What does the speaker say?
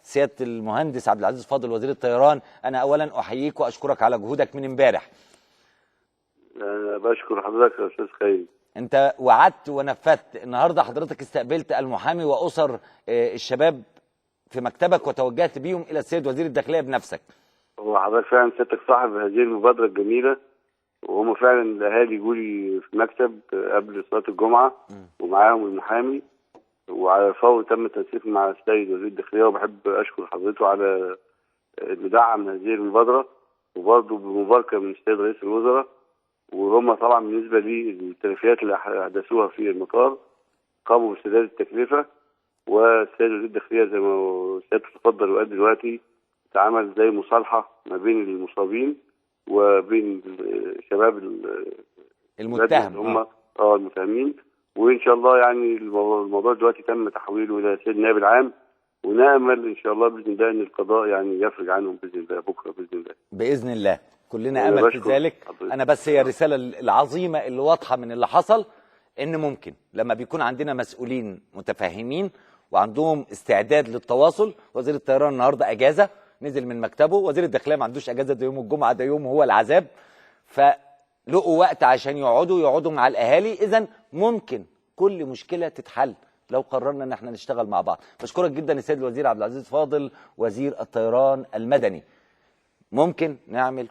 سياده المهندس عبد العزيز فاضل وزير الطيران، انا اولا احييك واشكرك على جهودك من امبارح. بشكر حضرتك يا استاذ خيري. انت وعدت ونفذت. النهارده حضرتك استقبلت المحامي واسر الشباب في مكتبك وتوجهت بيهم الى السيد وزير الداخليه بنفسك. هو حضرتك فعلا سيادتك صاحب هذه المبادره الجميله، وهم فعلا الاهالي يجوا لي في المكتب قبل صلاه الجمعه ومعاهم المحامي، وعلى الفور تم التنسيق مع السيد وزير الداخليه، وبحب اشكر حضرته على انه دعم هذه المبادره، وبرضه بمباركه من السيد رئيس الوزراء. وهم طبعا بالنسبه للتلفيات اللي احدثوها في المطار قاموا بسداد التكلفه، والسيد وزير الداخليه زي ما سيادته تفضل وقال دلوقتي اتعمل زي مصالحه ما بين المصابين وبين شباب المتهم هم المتهمين، وان شاء الله يعني الموضوع دلوقتي تم تحويله الى السيد النائب العام، ونامل ان شاء الله باذن الله ان القضاء يعني يفرج عنهم باذن الله بكره باذن الله. باذن الله كلنا امل في ذلك. انا بس هي الرساله العظيمه اللي واضحه من اللي حصل، ان ممكن لما بيكون عندنا مسؤولين متفاهمين وعندهم استعداد للتواصل. وزير الطيران النهارده اجازه نزل من مكتبه، وزير الداخليه ما عندوش اجازه، ده يوم الجمعه، ده يوم هو العذاب، فلقوا وقت عشان يقعدوا مع الاهالي. اذا ممكن كل مشكله تتحل لو قررنا ان احنا نشتغل مع بعض. بشكرك جدا السيد الوزير عبد العزيز فاضل وزير الطيران المدني. ممكن نعمل